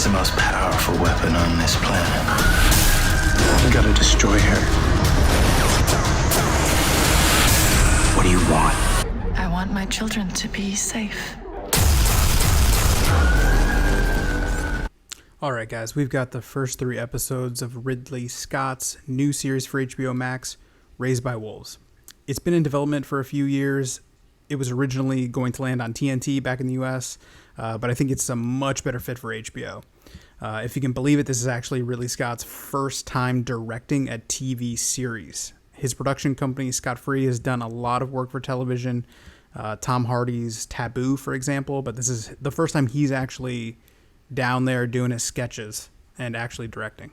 is the most powerful weapon on this planet. We gotta destroy her. What do you want? I want my children to be safe. Alright guys, we've got the first 3 episodes of Ridley Scott's new series for HBO Max, Raised by Wolves. It's been in development for a few years. It was originally going to land on TNT back in the US, but I think it's a much better fit for HBO. If you can believe it, this is actually Ridley Scott's first time directing a TV series. His production company, Scott Free, has done a lot of work for television. Tom Hardy's Taboo, for example, but this is the first time he's actually down there doing his sketches and actually directing.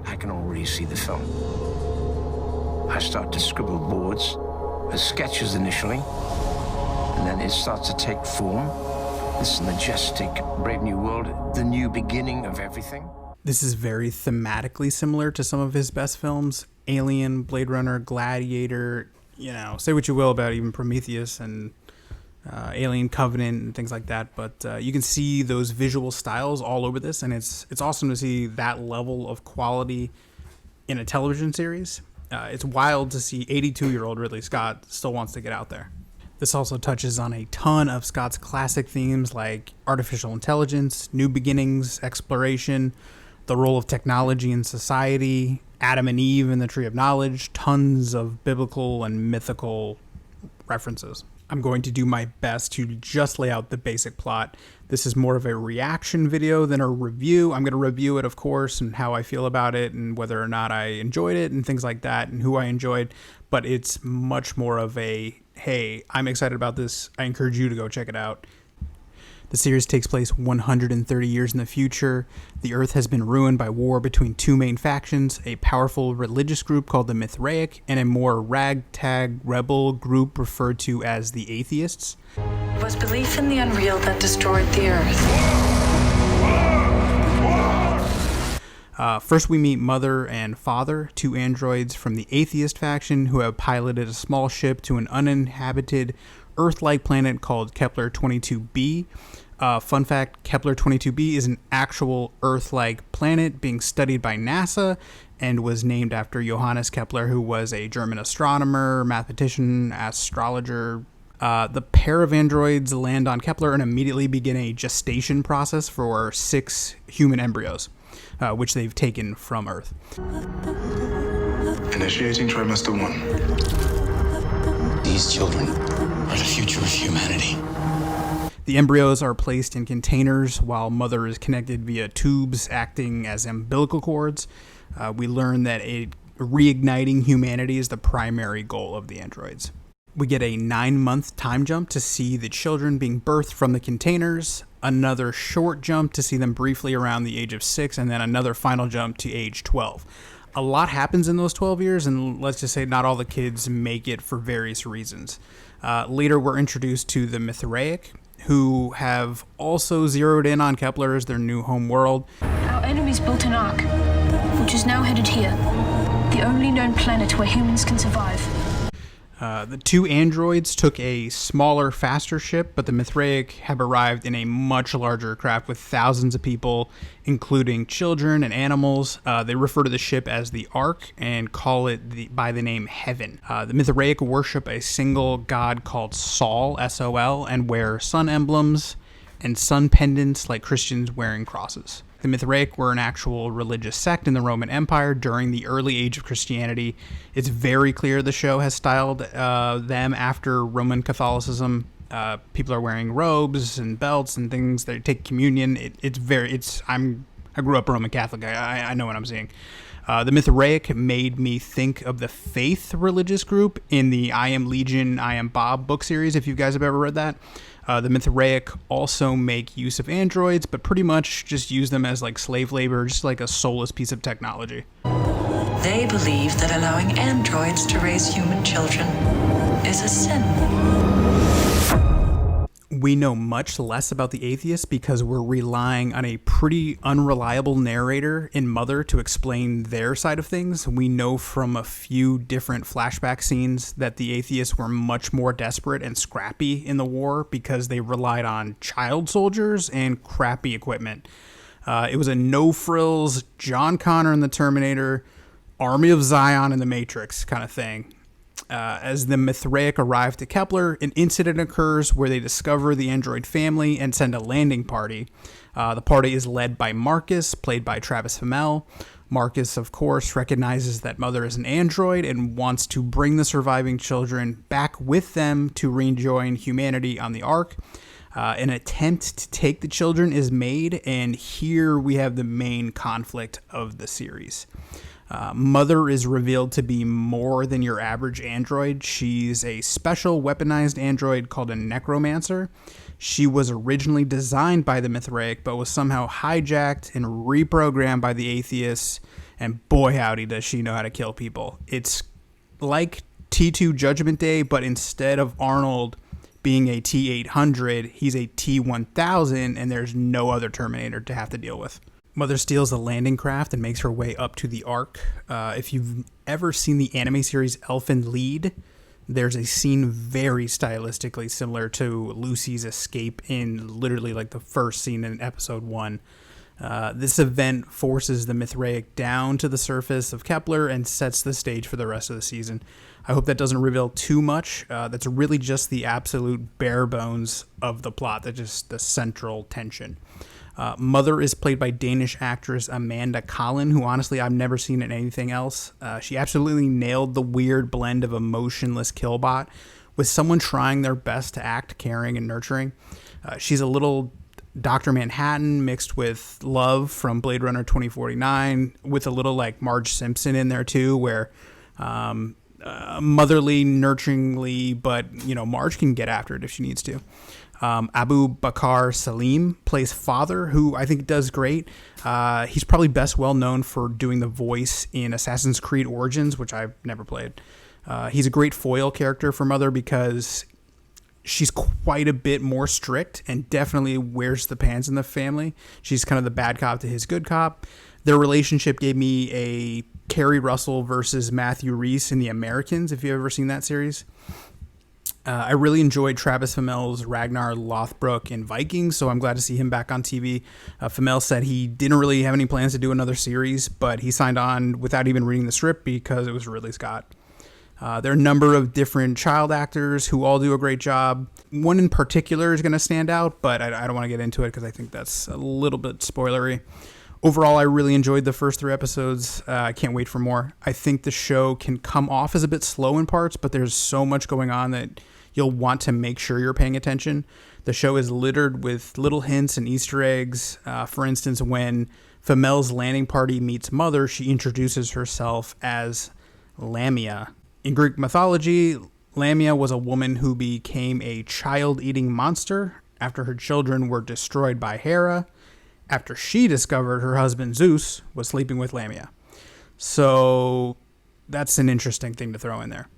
I can already see the film. I start to scribble boards as sketches initially, and then it starts to take form. This majestic, brave new world, the new beginning of everything. This is very thematically similar to some of his best films. Alien, Blade Runner, Gladiator, say what you will about even Prometheus and Alien Covenant and things like that, but you can see those visual styles all over this, and it's awesome to see that level of quality in a television series. It's wild to see 82-year-old Ridley Scott still wants to get out there. This also touches on a ton of Scott's classic themes like artificial intelligence, new beginnings, exploration, the role of technology in society, Adam and Eve and the Tree of Knowledge, tons of biblical and mythical references. I'm going to do my best to just lay out the basic plot. This is more of a reaction video than a review. I'm going to review it, of course, and how I feel about it and whether or not I enjoyed it and things like that and who I enjoyed. But it's much more of a, hey, I'm excited about this. I encourage you to go check it out. The series takes place 130 years in the future. The Earth has been ruined by war between 2 main factions, a powerful religious group called the Mithraic, and a more ragtag rebel group referred to as the Atheists. It was belief in the unreal that destroyed the Earth. First we meet Mother and Father, 2 androids from the Atheist faction who have piloted a small ship to an uninhabited Earth-like planet called Kepler-22b. Fun fact, Kepler-22b is an actual Earth-like planet being studied by NASA and was named after Johannes Kepler, who was a German astronomer, mathematician, astrologer. The pair of androids land on Kepler and immediately begin a gestation process for 6 human embryos, which they've taken from Earth. Initiating trimester 1. These children are the future of humanity. The embryos are placed in containers while Mother is connected via tubes acting as umbilical cords. We learn that reigniting humanity is the primary goal of the androids. We get a 9-month time jump to see the children being birthed from the containers, another short jump to see them briefly around the age of 6, and then another final jump to age 12. A lot happens in those 12 years, and let's just say not all the kids make it for various reasons. Later, we're introduced to the Mithraic, who have also zeroed in on Kepler as their new home world. Our enemies built an ark, which is now headed here, the only known planet where humans can survive. The 2 androids took a smaller, faster ship, but the Mithraic have arrived in a much larger craft with thousands of people, including children and animals. They refer to the ship as the Ark and call it by the name Heaven. The Mithraic worship a single god called Sol, S-O-L, and wear sun emblems and sun pendants like Christians wearing crosses. The Mithraic were an actual religious sect in the Roman Empire during the early age of Christianity. It's very clear the show has styled them after Roman Catholicism. People are wearing robes and belts and things. They take communion. I grew up Roman Catholic. I know what I'm seeing. The Mithraic made me think of the Faith religious group in the I Am Legion, I Am Bob book series, if you guys have ever read that. The Mithraic also make use of androids, but pretty much just use them as like slave labor, just like a soulless piece of technology. They believe that allowing androids to raise human children is a sin. We know much less about the atheists because we're relying on a pretty unreliable narrator in Mother to explain their side of things. We know from a few different flashback scenes that the atheists were much more desperate and scrappy in the war because they relied on child soldiers and crappy equipment. It was a no-frills John Connor in the Terminator, Army of Zion in the Matrix kind of thing. As the Mithraic arrive to Kepler, an incident occurs where they discover the android family and send a landing party. The party is led by Marcus, played by Travis Fimmel. Marcus, of course, recognizes that Mother is an android and wants to bring the surviving children back with them to rejoin humanity on the Ark. An attempt to take the children is made, and here we have the main conflict of the series. Mother is revealed to be more than your average android. She's a special weaponized android called a necromancer. She was originally designed by the Mithraic, but was somehow hijacked and reprogrammed by the Atheists, and boy howdy does she know how to kill people. It's like T2 Judgment Day, but instead of Arnold being a T-800, he's a T-1000, and there's no other Terminator to have to deal with. Mother steals a landing craft and makes her way up to the Ark. If you've ever seen the anime series Elfen Lied, there's a scene very stylistically similar to Lucy's escape in literally like the first scene in episode 1. This event forces the Mithraic down to the surface of Kepler and sets the stage for the rest of the season. I hope that doesn't reveal too much. That's really just the absolute bare bones of the plot. That's just the central tension. Mother is played by Danish actress Amanda Collin, who honestly I've never seen in anything else. She absolutely nailed the weird blend of emotionless killbot with someone trying their best to act caring and nurturing. She's a little Dr. Manhattan mixed with Love from Blade Runner 2049, with a little like Marge Simpson in there too, where motherly, nurturingly, but you know, Marge can get after it if she needs to. Abubakar Salim plays father, who I think does great. He's probably best well known for doing the voice in Assassin's Creed Origins, which I've never played. He's a great foil character for Mother because she's quite a bit more strict and definitely wears the pants in the family. She's kind of the bad cop to his good cop. Their relationship gave me a Kerry Russell versus Matthew Rhys in The Americans, if you've ever seen that series. I really enjoyed Travis Fimmel's Ragnar Lothbrok in Vikings, so I'm glad to see him back on TV. Fimmel said he didn't really have any plans to do another series, but he signed on without even reading the script because it was Ridley Scott. There are a number of different child actors who all do a great job. One in particular is going to stand out, but I don't want to get into it because I think that's a little bit spoilery. Overall, I really enjoyed the first 3 episodes. I can't wait for more. I think the show can come off as a bit slow in parts, but there's so much going on that you'll want to make sure you're paying attention. The show is littered with little hints and Easter eggs. For instance, when Fimmel's landing party meets Mother, she introduces herself as Lamia. In Greek mythology, Lamia was a woman who became a child-eating monster after her children were destroyed by Hera, after she discovered her husband Zeus was sleeping with Lamia. So that's an interesting thing to throw in there.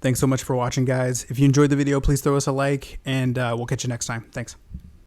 Thanks so much for watching, guys. If you enjoyed the video, please throw us a like, and we'll catch you next time. Thanks.